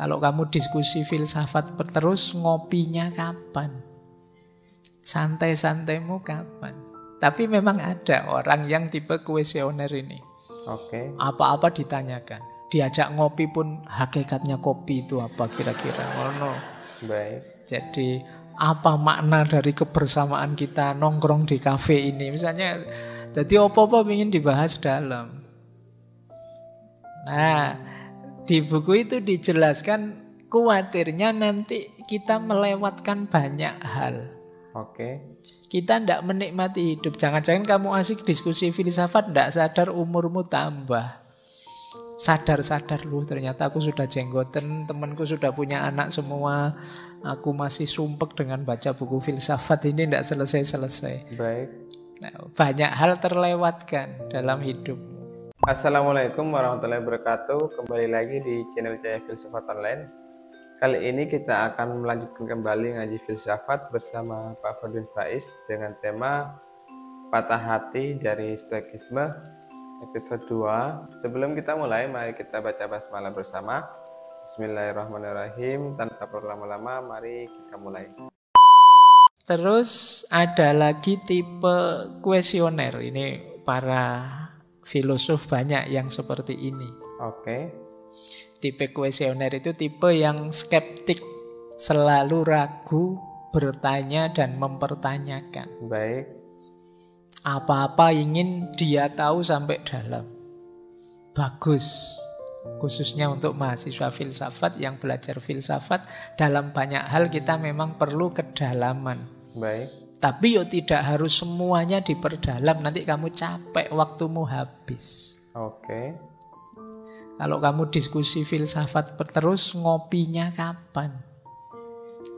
Kalau kamu diskusi filsafat terus, ngopinya kapan? Santai-santaimu kapan? Tapi memang ada orang yang tipe kuesioner ini. Oke. Apa-apa ditanyakan. Diajak ngopi pun hakikatnya kopi itu apa kira-kira. Oh no. Baik. Jadi apa makna dari kebersamaan kita nongkrong di kafe ini? Misalnya, jadi apa-apa ingin dibahas dalam. Nah, di buku itu dijelaskan khawatirnya nanti kita melewatkan banyak hal. Oke. Kita tidak menikmati hidup. Jangan-jangan kamu asik diskusi filsafat, tidak sadar umurmu tambah. Sadar-sadar lu ternyata aku sudah jenggoten, temanku sudah punya anak semua. Aku masih sumpek dengan baca buku filsafat ini tidak selesai-selesai. Baik. Nah, banyak hal terlewatkan dalam hidup. Assalamualaikum warahmatullahi wabarakatuh. Kembali lagi di channel Cahaya Filsafat Online. Kali ini kita akan melanjutkan kembali ngaji filsafat bersama Pak Fardin Faiz dengan tema Patah Hati dari Stoikisme episode 2. Sebelum kita mulai, mari kita baca basmalah bersama. Bismillahirrahmanirrahim. Tanpa berlama-lama, mari kita mulai. Terus ada lagi tipe kuesioner. Ini para filosof banyak yang seperti ini. Oke. Tipe kuesioner itu tipe yang skeptik, selalu ragu, bertanya dan mempertanyakan. Baik. Apa-apa ingin dia tahu sampai dalam. Bagus. Khususnya untuk mahasiswa filsafat yang belajar filsafat, dalam banyak hal kita memang perlu kedalaman. Baik. Tapi yo tidak harus semuanya diperdalam, nanti kamu capek, waktumu habis. Oke. Kalau kamu diskusi filsafat terus, ngopinya kapan?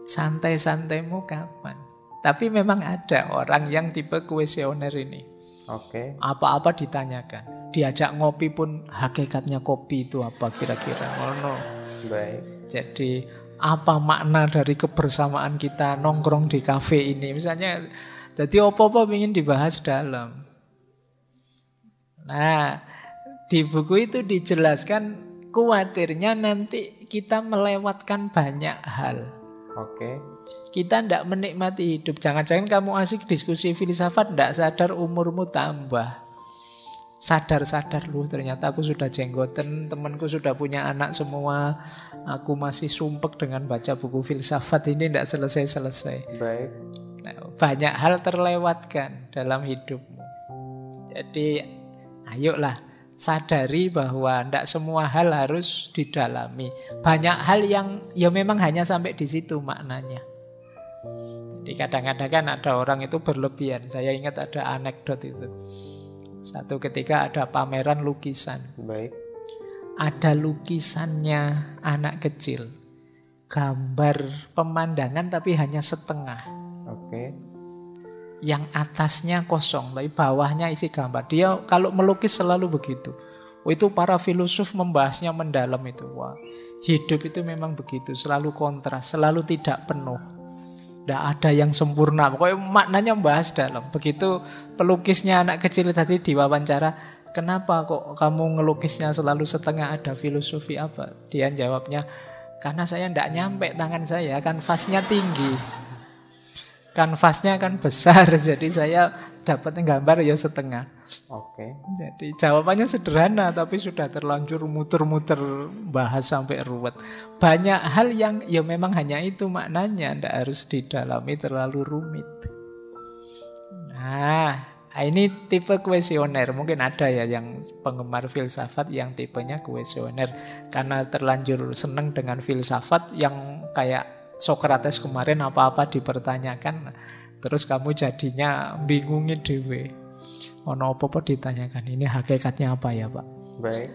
Santai-santaimu kapan? Tapi memang ada orang yang tipe kuesioner ini. Oke. Apa-apa ditanyakan. Diajak ngopi pun hakikatnya kopi itu apa kira-kira. Oh no. Baik. Jadi apa makna dari kebersamaan kita nongkrong di kafe ini? Misalnya, jadi apa-apa ingin dibahas dalam. Nah, di buku itu dijelaskan khawatirnya nanti kita melewatkan banyak hal. Oke. Kita tidak menikmati hidup. Jangan-jangan kamu asik diskusi filsafat, tidak sadar umurmu tambah. Sadar-sadar lu ternyata aku sudah jenggoten, temanku sudah punya anak semua. Aku masih sumpek dengan baca buku filsafat ini tidak selesai-selesai. Baik. Nah, banyak hal terlewatkan dalam hidupmu. Jadi ayolah sadari bahwa tidak semua hal harus didalami. Banyak hal yang ya memang hanya sampai di situ maknanya. Jadi kadang-kadang kan ada orang itu berlebihan. Saya ingat ada anekdot itu. Satu ketika ada pameran lukisan. Baik. Ada lukisannya anak kecil. Gambar pemandangan tapi hanya setengah. Oke. Yang atasnya kosong, tapi bawahnya isi gambar. Dia kalau melukis selalu begitu. Itu para filosof membahasnya mendalam itu. Wah, hidup itu memang begitu, selalu kontras, selalu tidak penuh. Tidak ada yang sempurna. Pokoknya maknanya membahas dalam. Begitu pelukisnya anak kecil tadi diwawancara, kenapa kok kamu ngelukisnya selalu setengah, ada filosofi apa? Dia jawabnya, karena saya tidak nyampe tangan saya, kanvasnya tinggi. Kanvasnya kan besar, jadi saya dapat gambar ya setengah. Oke. Jadi jawabannya sederhana, tapi sudah terlanjur muter-muter bahas sampai ruwet. Banyak hal yang ya memang hanya itu maknanya, tidak harus didalami terlalu rumit. Nah, ini tipe kuesioner. Mungkin ada ya yang penggemar filsafat yang tipenya kuesioner, karena terlanjur seneng dengan filsafat yang kayak Sokrates kemarin apa-apa dipertanyakan, terus kamu jadinya bingungin dewe. Ono apa-apa ditanyakan, ini hakikatnya apa ya Pak? Baik.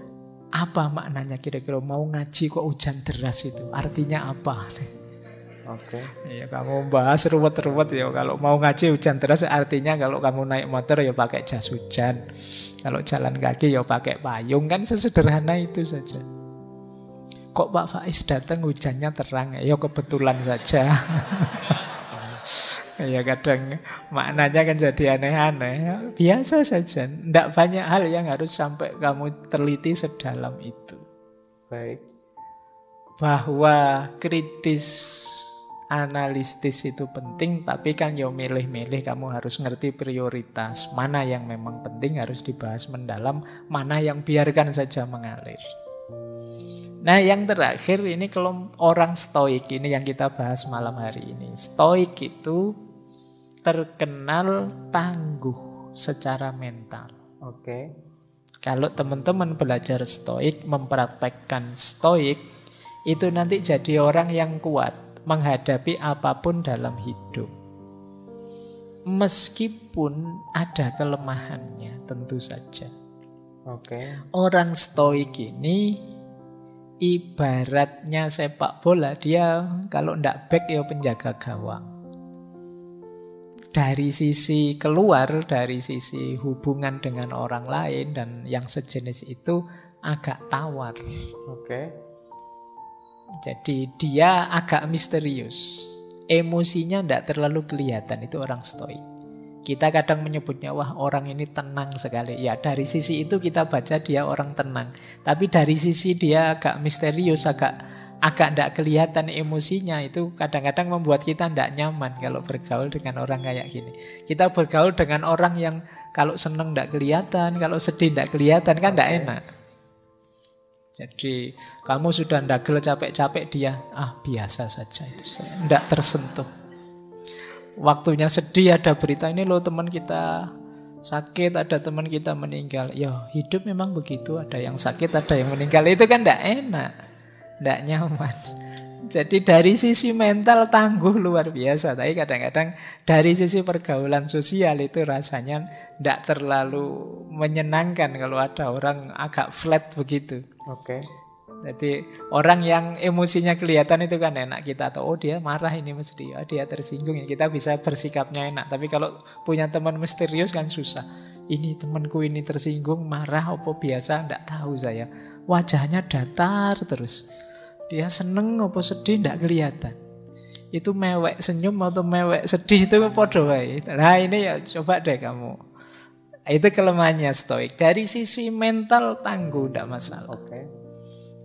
Apa maknanya kira-kira, mau ngaji kok hujan deras itu? Artinya apa? Oke. Ya kamu bahas ruwet-ruwet ya. Kalau mau ngaji hujan deras artinya kalau kamu naik motor ya pakai jas hujan. Kalau jalan kaki ya pakai payung, kan sesederhana itu saja. Kok Pak Faiz datang hujannya terang? Ya kebetulan saja. Ya kadang maknanya kan jadi aneh-aneh. Biasa saja. Tidak banyak hal yang harus sampai kamu teliti sedalam itu. Baik. bahwa kritis analitis itu penting, tapi kan yo milih-milih, kamu harus ngerti prioritas. Mana yang memang penting harus dibahas mendalam, mana yang biarkan saja mengalir. Nah, yang terakhir ini kalau orang stoik ini yang kita bahas malam hari ini. Stoik itu terkenal tangguh secara mental. Oke. Kalau teman-teman belajar stoik, mempraktekkan stoik, itu nanti jadi orang yang kuat menghadapi apapun dalam hidup. Meskipun ada kelemahannya, tentu saja. Oke. Orang stoik ini ibaratnya sepak bola, dia kalau ndak back ya penjaga gawang. Dari sisi keluar, dari sisi hubungan dengan orang lain dan yang sejenis itu agak tawar. Oke. Jadi dia agak misterius. Emosinya tidak terlalu kelihatan, itu orang stoik. Kita kadang menyebutnya, wah orang ini tenang sekali. Ya dari sisi itu kita baca dia orang tenang. Tapi dari sisi dia agak misterius, agak tidak kelihatan emosinya. Itu kadang-kadang membuat kita tidak nyaman kalau bergaul dengan orang kayak gini. Kita bergaul dengan orang yang kalau seneng tidak kelihatan, kalau sedih tidak kelihatan, kan tidak enak. Jadi kamu sudah ndagel capek-capek, dia biasa saja, itu saya tidak tersentuh. Waktunya sedih ada berita ini loh teman kita sakit, ada teman kita meninggal. Ya hidup memang begitu, ada yang sakit, ada yang meninggal. Itu kan tidak enak, tidak nyaman. Jadi dari sisi mental tangguh luar biasa. Tapi kadang-kadang dari sisi pergaulan sosial itu rasanya tidak terlalu menyenangkan kalau ada orang agak flat begitu. Oke. Jadi orang yang emosinya kelihatan itu kan enak, kita tahu, oh dia marah ini mesti, oh dia tersinggung, ya kita bisa bersikapnya enak. Tapi kalau punya teman misterius kan susah. Ini temanku ini tersinggung, marah apa biasa, tidak tahu saya. Wajahnya datar terus. Dia seneng apa sedih tidak kelihatan. Itu mewek senyum atau mewek sedih itu podo wae. Nah ini ya coba deh kamu. Itu kelemahannya stoik. Dari sisi mental tangguh tidak masalah. Oke.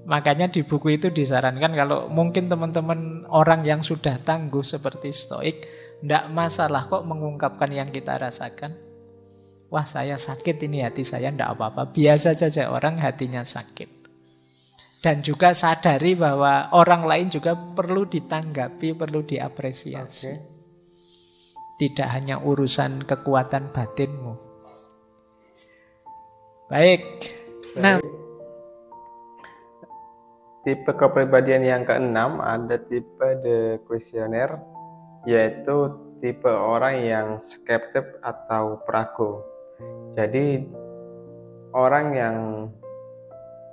Makanya di buku itu disarankan kalau mungkin teman-teman orang yang sudah tangguh seperti stoik, tidak masalah kok mengungkapkan yang kita rasakan. Wah saya sakit ini, hati saya tidak apa-apa. Biasa saja orang hatinya sakit. Dan juga sadari bahwa orang lain juga perlu ditanggapi, perlu diapresiasi. Oke. Tidak hanya urusan kekuatan batinmu. Baik. Nah, tipe kepribadian yang keenam ada tipe the questionnaire, yaitu tipe orang yang skeptik atau peragu. Jadi orang yang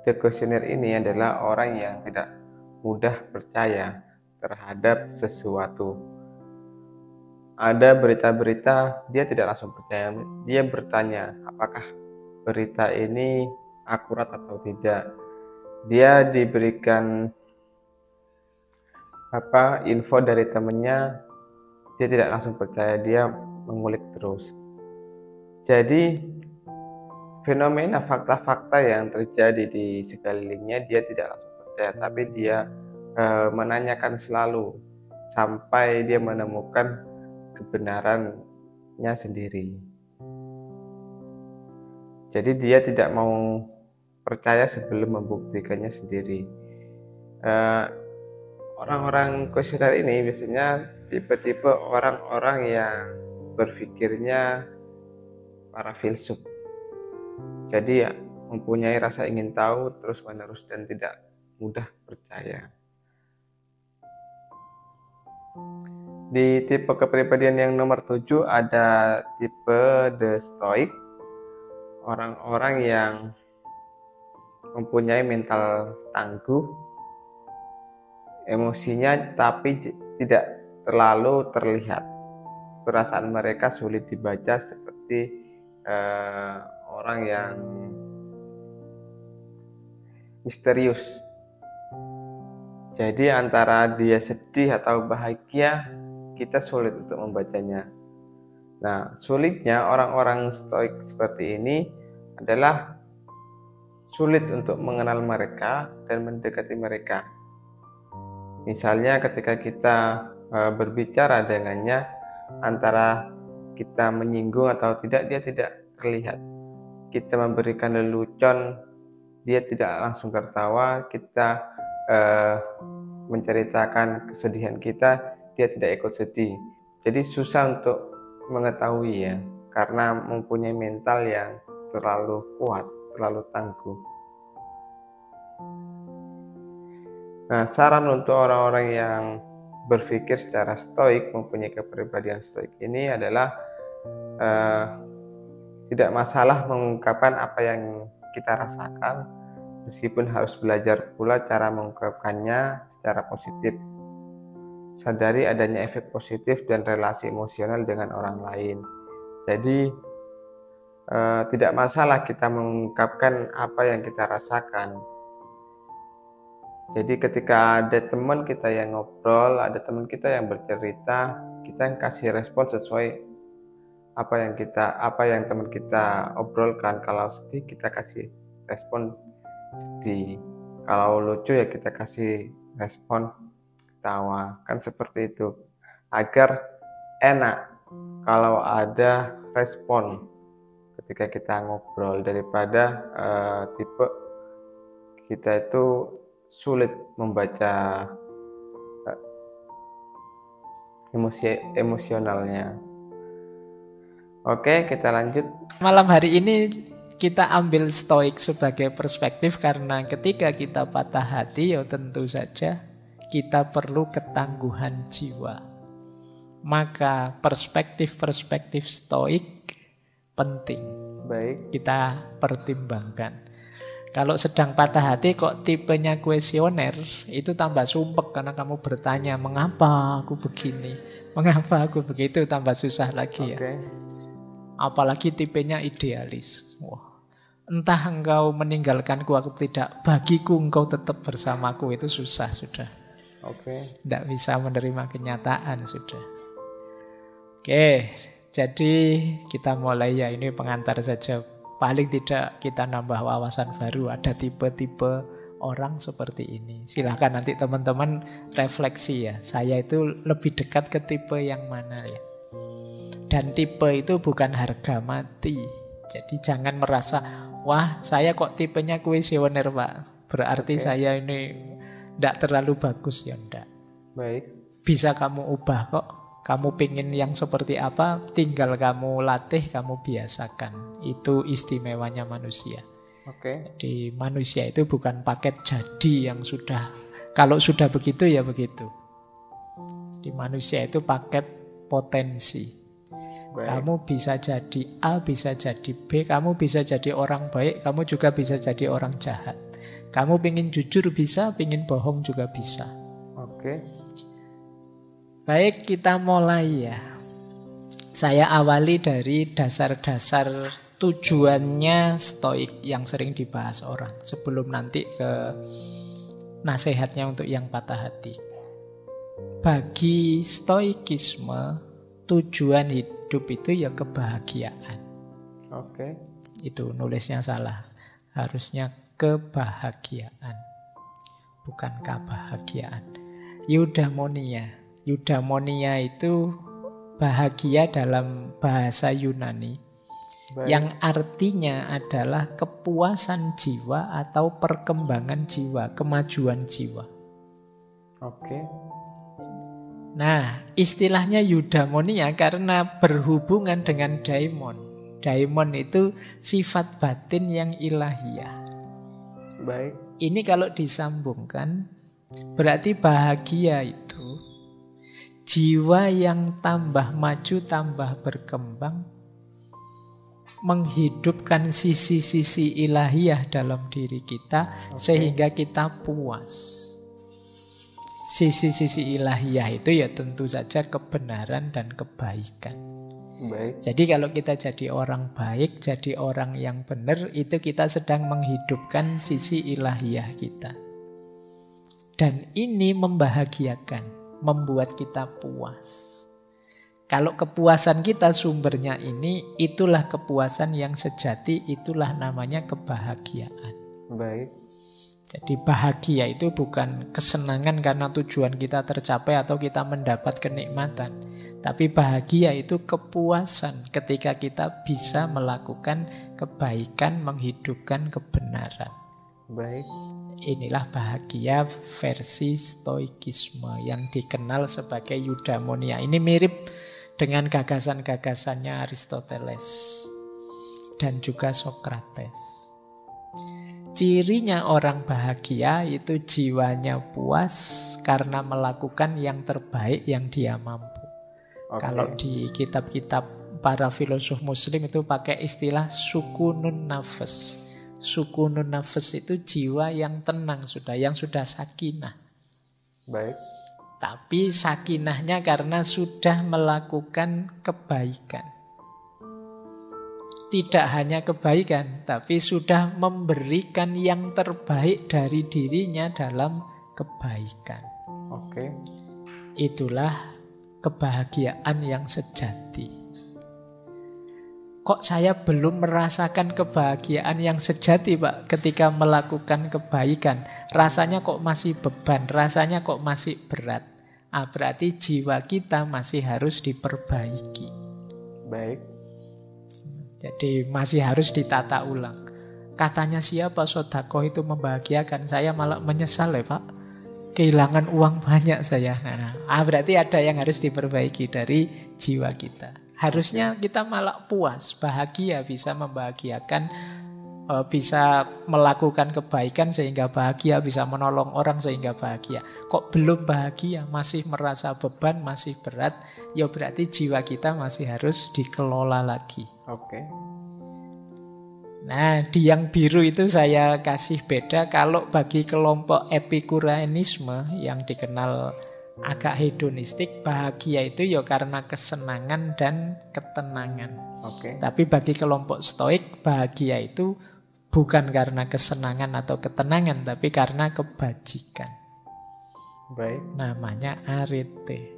the questionnaire ini adalah orang yang tidak mudah percaya terhadap sesuatu. Ada berita-berita dia tidak langsung percaya, dia bertanya apakah berita ini akurat atau tidak. Dia diberikan info dari temannya, dia tidak langsung percaya, dia mengulik terus. Jadi fenomena fakta-fakta yang terjadi di sekelilingnya dia tidak langsung percaya, tapi dia menanyakan selalu sampai dia menemukan kebenarannya sendiri. Jadi dia tidak mau percaya sebelum membuktikannya sendiri. Orang-orang kuesioner ini biasanya tipe-tipe orang-orang yang berpikirnya para filsuf. Jadi mempunyai rasa ingin tahu terus-menerus dan tidak mudah percaya. Di tipe kepribadian yang nomor 7 ada tipe the stoic. Orang-orang yang mempunyai mental tangguh, emosinya tapi tidak terlalu terlihat. Perasaan mereka sulit dibaca seperti orang yang misterius. Jadi antara dia sedih atau bahagia, kita sulit untuk membacanya. Nah, sulitnya orang-orang stoik seperti ini adalah sulit untuk mengenal mereka dan mendekati mereka. Misalnya ketika kita berbicara dengannya, antara kita menyinggung atau tidak, dia tidak terlihat. Kita memberikan lelucon, dia tidak langsung tertawa. Kita menceritakan kesedihan kita, dia tidak ikut sedih. Jadi susah untuk mengetahui ya, karena mempunyai mental yang terlalu kuat, terlalu tangguh. Nah, saran untuk orang-orang yang berpikir secara stoik, mempunyai kepribadian stoik ini adalah tidak masalah mengungkapkan apa yang kita rasakan, meskipun harus belajar pula cara mengungkapkannya secara positif. Sadari adanya efek positif dan relasi emosional dengan orang lain. Jadi tidak masalah kita mengungkapkan apa yang kita rasakan. Jadi ketika ada teman kita yang ngobrol, ada teman kita yang bercerita, kita yang kasih respon sesuai apa yang teman kita obrolkan. Kalau sedih, kita kasih respon sedih. Kalau lucu ya kita kasih respon tawa. Kan seperti itu. Agar enak kalau ada respon ketika kita ngobrol, daripada tipe kita itu sulit membaca emosionalnya. Oke, kita lanjut. Malam hari ini kita ambil stoik sebagai perspektif, karena ketika kita patah hati ya tentu saja kita perlu ketangguhan jiwa. Maka perspektif-perspektif stoik penting. Baik. Kita pertimbangkan. Kalau sedang patah hati kok tipenya kuesioner, itu tambah sumpek karena kamu bertanya, mengapa aku begini, mengapa aku begitu, tambah susah lagi ya. Apalagi tipenya idealis. Wah, entah engkau meninggalkanku, aku tidak, bagiku engkau tetap bersamaku, itu susah sudah. Tidak bisa menerima kenyataan sudah. Oke, jadi kita mulai ya, ini pengantar saja. Paling tidak kita nambah wawasan baru, ada tipe-tipe orang seperti ini. Silahkan nanti teman-teman refleksi ya, saya itu lebih dekat ke tipe yang mana ya. Dan tipe itu bukan harga mati. Jadi jangan merasa, wah saya kok tipenya kuesioner Pak, berarti saya ini tidak terlalu bagus. Ya enggak. Baik. Bisa kamu ubah kok. Kamu pingin yang seperti apa, tinggal kamu latih, kamu biasakan. Itu istimewanya manusia. Jadi manusia itu bukan paket jadi yang sudah, kalau sudah begitu ya begitu. Di manusia itu paket potensi. Baik. Kamu bisa jadi A, bisa jadi B, kamu bisa jadi orang baik, kamu juga bisa jadi orang jahat. Kamu pingin jujur bisa, pingin bohong juga bisa. Baik, kita mulai ya. Saya awali dari dasar-dasar tujuannya stoik yang sering dibahas orang, sebelum nanti ke nasihatnya untuk yang patah hati. Bagi stoikisme, tujuan hidup itu ya kebahagiaan. Itu nulisnya salah. Harusnya kebahagiaan, bukan kebahagiaan. Eudaimonia. Eudaimonia itu bahagia dalam bahasa Yunani. Baik. Yang artinya adalah kepuasan jiwa atau perkembangan jiwa, kemajuan jiwa. Nah, istilahnya eudaimonia karena berhubungan dengan daimon. Daimon itu sifat batin yang ilahiyah. Baik. Ini kalau disambungkan, berarti bahagia itu jiwa yang tambah maju, tambah berkembang, menghidupkan sisi-sisi ilahiyah dalam diri kita, sehingga kita puas. Sisi-sisi ilahiyah itu ya tentu saja kebenaran dan kebaikan. Baik. Jadi kalau kita jadi orang baik, jadi orang yang benar, itu kita sedang menghidupkan sisi ilahiyah kita. Dan ini membahagiakan, membuat kita puas. Kalau kepuasan kita sumbernya ini, itulah kepuasan yang sejati, itulah namanya kebahagiaan. Baik. Jadi bahagia itu bukan kesenangan karena tujuan kita tercapai atau kita mendapat kenikmatan. Tapi bahagia itu kepuasan ketika kita bisa melakukan kebaikan, menghidupkan kebenaran. Baik. Inilah bahagia versi stoikisme yang dikenal sebagai eudaimonia. Ini mirip dengan gagasan-gagasannya Aristoteles dan juga Socrates. Cirinya orang bahagia itu jiwanya puas karena melakukan yang terbaik yang dia mampu. Kalau di kitab-kitab para filosof muslim itu pakai istilah sukunun nafas. Sukunun nafas itu jiwa yang tenang sudah, yang sudah sakinah. Baik. Tapi sakinahnya karena sudah melakukan kebaikan. Tidak hanya kebaikan, tapi sudah memberikan yang terbaik dari dirinya dalam kebaikan. Oke. Itulah kebahagiaan yang sejati. Kok saya belum merasakan kebahagiaan yang sejati, Pak, ketika melakukan kebaikan? Rasanya kok masih beban, rasanya kok masih berat. Berarti jiwa kita masih harus diperbaiki. Baik. Jadi masih harus ditata ulang. Katanya siapa sedekah itu membahagiakan, saya malah menyesal ya Pak. Kehilangan uang banyak saya. Berarti ada yang harus diperbaiki dari jiwa kita. Harusnya kita malah puas, bahagia, bisa membahagiakan, bisa melakukan kebaikan sehingga bahagia, bisa menolong orang sehingga bahagia. Kok belum bahagia, masih merasa beban, masih berat, ya berarti jiwa kita masih harus dikelola lagi. Oke. Nah, di yang biru itu saya kasih beda. Kalau bagi kelompok epikureanisme yang dikenal agak hedonistik, bahagia itu ya karena kesenangan dan ketenangan. Oke. Tapi bagi kelompok stoik, bahagia itu bukan karena kesenangan atau ketenangan, tapi karena kebajikan. Baik. Namanya arete.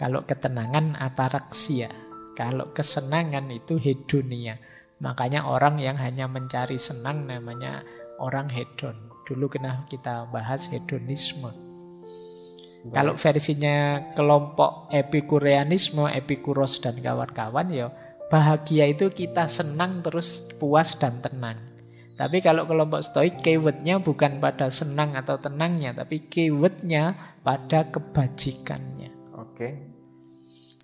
Kalau ketenangan ataraksia. Kalau kesenangan itu hedonia. Makanya orang yang hanya mencari senang namanya orang hedon. Dulu kita bahas hedonisme. Baik. Kalau versinya kelompok epikureanisme, Epikuros dan kawan-kawan, ya bahagia itu kita senang terus puas dan tenang. Tapi kalau kelompok stoik, keywordnya bukan pada senang atau tenangnya, tapi keywordnya pada kebajikannya. Oke.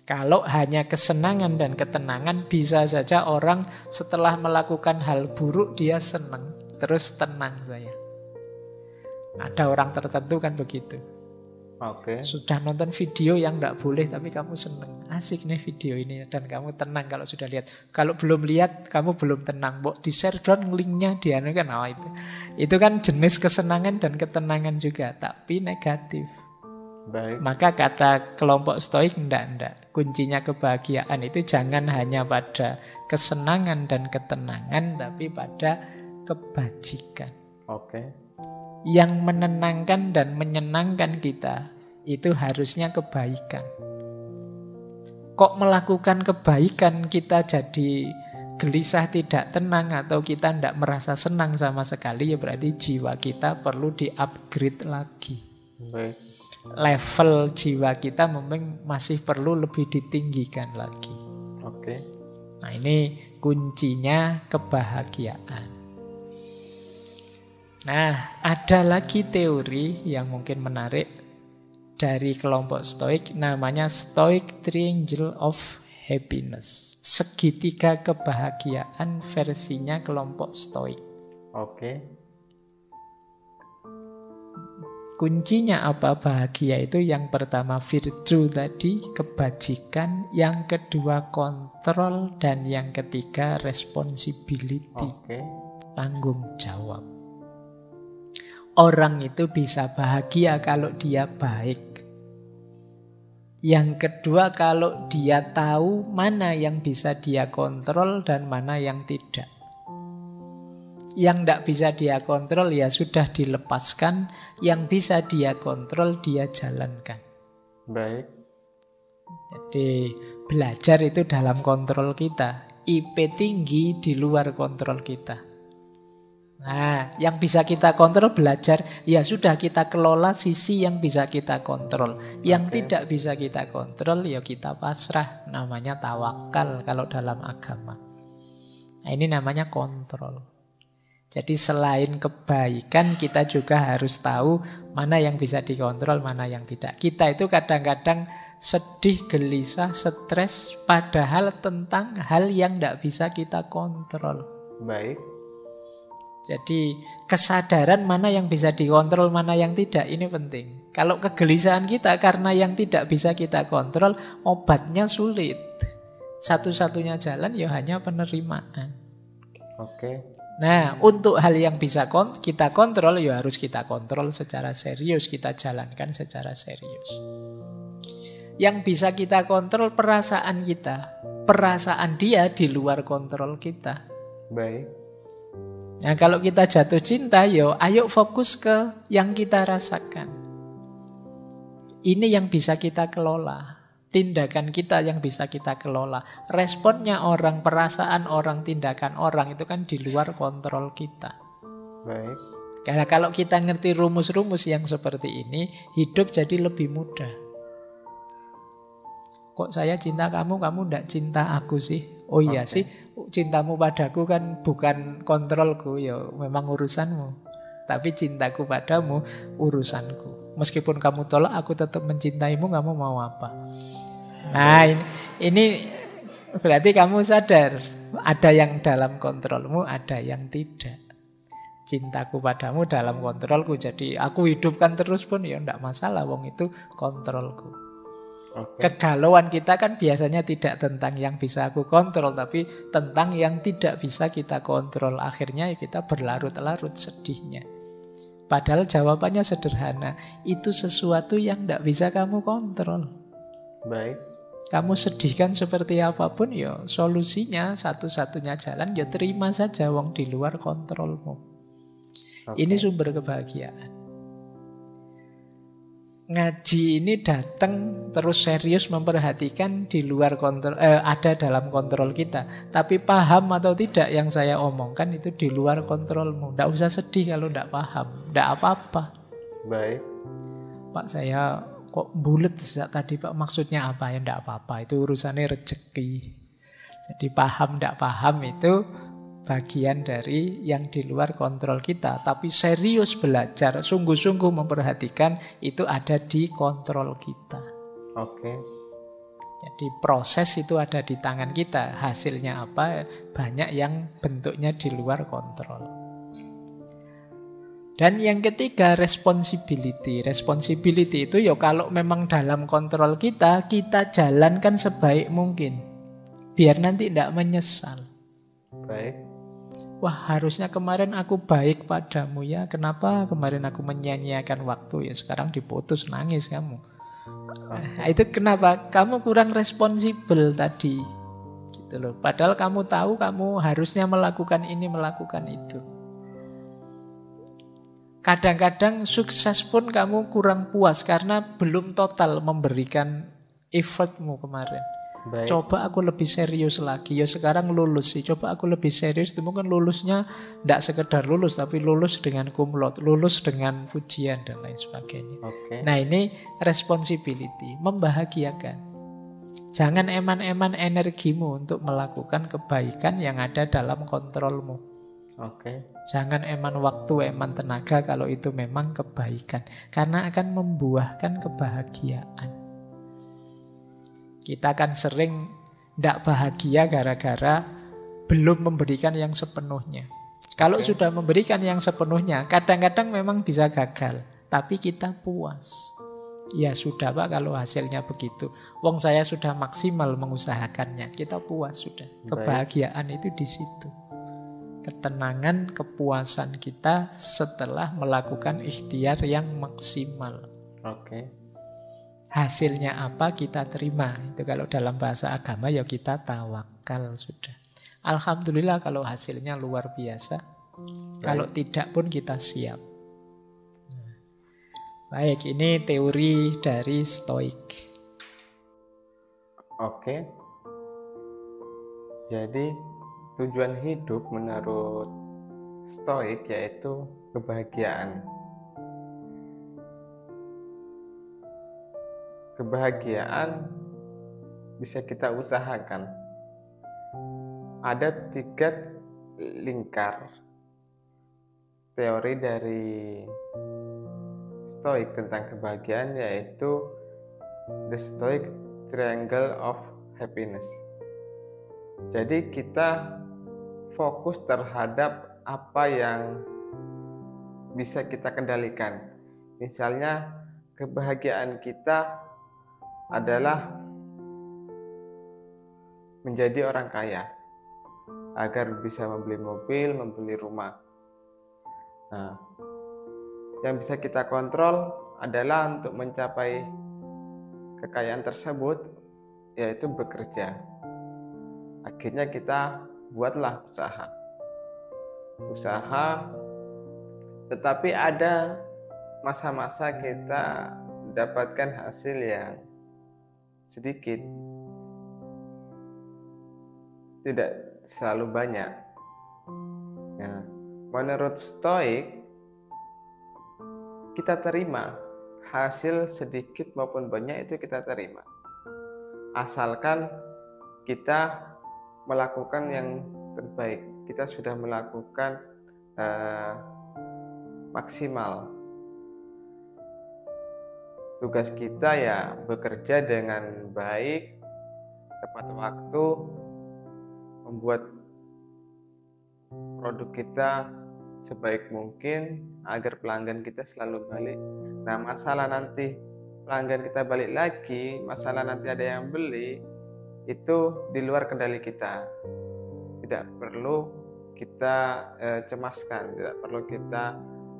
Kalau hanya kesenangan dan ketenangan, bisa saja orang setelah melakukan hal buruk dia senang, terus tenang saya. Ada orang tertentu kan begitu. Oke. Sudah nonton video yang tidak boleh, tapi kamu senang. Asik nih video ini, dan kamu tenang kalau sudah lihat. Kalau belum lihat, kamu belum tenang. Mbok di-share dong linknya, kan itu kan jenis kesenangan dan ketenangan juga, tapi negatif. Baik. Maka kata kelompok stoik, enggak. Kuncinya kebahagiaan itu jangan hanya pada kesenangan dan ketenangan, tapi pada kebajikan. Oke. Yang menenangkan dan menyenangkan kita itu harusnya kebaikan. Kok melakukan kebaikan kita jadi gelisah, tidak tenang, atau kita tidak merasa senang sama sekali, ya berarti jiwa kita perlu di-upgrade lagi. Baik. Level jiwa kita memang masih perlu lebih ditinggikan lagi. Oke. Nah, ini kuncinya kebahagiaan. Nah, ada lagi teori yang mungkin menarik dari kelompok stoik, namanya Stoic Triangle of Happiness. Segitiga kebahagiaan versinya kelompok stoik. Oke. Kuncinya apa bahagia itu? Yang pertama virtue tadi, kebajikan. Yang kedua kontrol. Dan yang ketiga responsibility. Oke. Tanggung jawab. Orang itu bisa bahagia kalau dia baik. Yang kedua, kalau dia tahu mana yang bisa dia kontrol dan mana yang tidak. Yang tidak bisa dia kontrol ya sudah dilepaskan. Yang bisa dia kontrol dia jalankan. Baik. Jadi belajar itu dalam kontrol kita. IP tinggi di luar kontrol kita. Nah, yang bisa kita kontrol belajar, ya sudah kita kelola sisi yang bisa kita kontrol. Yang tidak bisa kita kontrol, ya kita pasrah. Namanya tawakal kalau dalam agama. Nah, ini namanya kontrol. Jadi selain kebaikan, kita juga harus tahu mana yang bisa dikontrol, mana yang tidak. Kita itu kadang-kadang sedih, gelisah, stres, padahal tentang hal yang tidak bisa kita kontrol. Baik. Jadi kesadaran mana yang bisa dikontrol, mana yang tidak, ini penting. Kalau kegelisahan kita karena yang tidak bisa kita kontrol, obatnya sulit. Satu-satunya jalan ya hanya penerimaan. Oke. Nah, untuk hal yang bisa kita kontrol, ya harus kita kontrol secara serius, kita jalankan secara serius. Yang bisa kita kontrol perasaan kita. Perasaan dia di luar kontrol kita. Baik. Nah, kalau kita jatuh cinta, ayo fokus ke yang kita rasakan. Ini yang bisa kita kelola. Tindakan kita yang bisa kita kelola. Responnya orang, perasaan orang, tindakan orang itu kan di luar kontrol kita. Baik. Karena kalau kita ngerti rumus-rumus yang seperti ini, hidup jadi lebih mudah. Kok saya cinta kamu, kamu ndak cinta aku sih? Oh iya sih, cintamu padaku kan bukan kontrolku, ya memang urusanmu. Tapi cintaku padamu urusanku. Meskipun kamu tolak, aku tetap mencintaimu, kamu mau apa? Nah, ini berarti kamu sadar, ada yang dalam kontrolmu, ada yang tidak. Cintaku padamu dalam kontrolku, jadi aku hidupkan terus pun ya ndak masalah, wong itu kontrolku. Kegalauan kita kan biasanya tidak tentang yang bisa aku kontrol, tapi tentang yang tidak bisa kita kontrol. Akhirnya kita berlarut-larut sedihnya. Padahal jawabannya sederhana. Itu sesuatu yang tidak bisa kamu kontrol. Baik. Kamu sedihkan seperti apapun, ya solusinya satu-satunya jalan, ya terima saja wong di luar kontrolmu. Ini sumber kebahagiaan. Ngaji ini datang terus serius memperhatikan di luar kontrol, ada dalam kontrol kita. Tapi paham atau tidak yang saya omongkan itu di luar kontrolmu. Tidak usah sedih kalau tidak paham, tidak apa-apa. Baik. Pak, saya kok bulet tadi Pak, maksudnya apa? Ya tidak apa-apa, itu urusannya rezeki. Jadi paham tidak paham itu bagian dari yang di luar kontrol kita. Tapi serius belajar, sungguh-sungguh memperhatikan, itu ada di kontrol kita. Oke. Jadi proses itu ada di tangan kita. Hasilnya apa? Banyak yang bentuknya di luar kontrol. Dan yang ketiga, responsibility. Responsibility itu kalau memang dalam kontrol kita, kita jalankan sebaik mungkin. Biar nanti tidak menyesal. Baik. Wah, harusnya kemarin aku baik padamu ya. Kenapa kemarin aku menyia-nyiakan waktu ya? Sekarang diputus, nangis kamu. Nah, itu kenapa? Kamu kurang responsibel tadi. Gitu loh. Padahal kamu tahu kamu harusnya melakukan ini, melakukan itu. Kadang-kadang sukses pun kamu kurang puas karena belum total memberikan effortmu kemarin. Baik. Coba aku lebih serius lagi. Ya sekarang lulus sih. Coba aku lebih serius. Itu mungkin lulusnya tidak sekedar lulus, tapi lulus dengan cum laude, lulus dengan pujian dan lain sebagainya. Nah, ini responsibility, membahagiakan. Jangan eman-eman energimu untuk melakukan kebaikan yang ada dalam kontrolmu. Jangan eman waktu, eman tenaga kalau itu memang kebaikan. Karena akan membuahkan kebahagiaan. Kita kan sering tidak bahagia gara-gara belum memberikan yang sepenuhnya. Kalau sudah memberikan yang sepenuhnya, kadang-kadang memang bisa gagal, tapi kita puas. Ya sudah Pak, kalau hasilnya begitu. Wong saya sudah maksimal mengusahakannya, kita puas sudah. Kebahagiaan itu di situ. Ketenangan, kepuasan kita setelah melakukan ikhtiar yang maksimal. Hasilnya apa kita terima. Itu kalau dalam bahasa agama ya kita tawakal sudah. Alhamdulillah kalau hasilnya luar biasa. Kalau tidak pun kita siap. Baik, ini teori dari Stoik. Jadi tujuan hidup menurut stoik, yaitu kebahagiaan. Kebahagiaan bisa kita usahakan. Ada 3 lingkar teori dari stoik tentang kebahagiaan, yaitu the Stoic Triangle of Happiness. Jadi kita fokus terhadap apa yang bisa kita kendalikan. Misalnya kebahagiaan kita adalah menjadi orang kaya agar bisa membeli mobil, membeli rumah. Nah, yang bisa kita kontrol adalah untuk mencapai kekayaan tersebut, yaitu bekerja. Akhirnya kita buatlah usaha, tetapi ada masa-masa kita mendapatkan hasil yang sedikit, tidak selalu banyak. Nah, menurut stoik, kita terima hasil sedikit maupun banyak, itu kita terima, asalkan kita melakukan yang terbaik. Kita sudah melakukan maksimal. Tugas kita ya bekerja dengan baik, tepat waktu, membuat produk kita sebaik mungkin agar pelanggan kita selalu balik. Nah, masalah nanti pelanggan kita balik lagi, masalah nanti ada yang beli, itu di luar kendali kita. Tidak perlu kita cemaskan, tidak perlu kita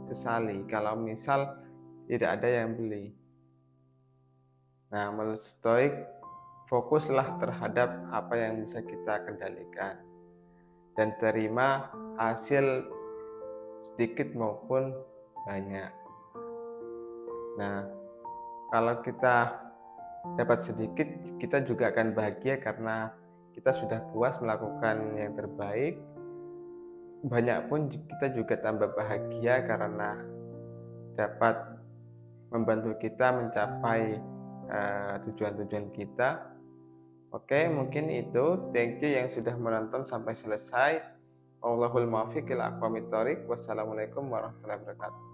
sesali kalau misal tidak ada yang beli. Nah, menurut stoik, fokuslah terhadap apa yang bisa kita kendalikan dan terima hasil sedikit maupun banyak. Nah, kalau kita dapat sedikit, kita juga akan bahagia karena kita sudah puas melakukan yang terbaik. Banyak pun kita juga tambah bahagia karena dapat membantu kita mencapai tujuan-tujuan kita. Oke, mungkin itu. Thank you yang sudah menonton sampai selesai. Wallahul muwaffiq ila aqwamit thoriq. Wassalamualaikum warahmatullahi wabarakatuh.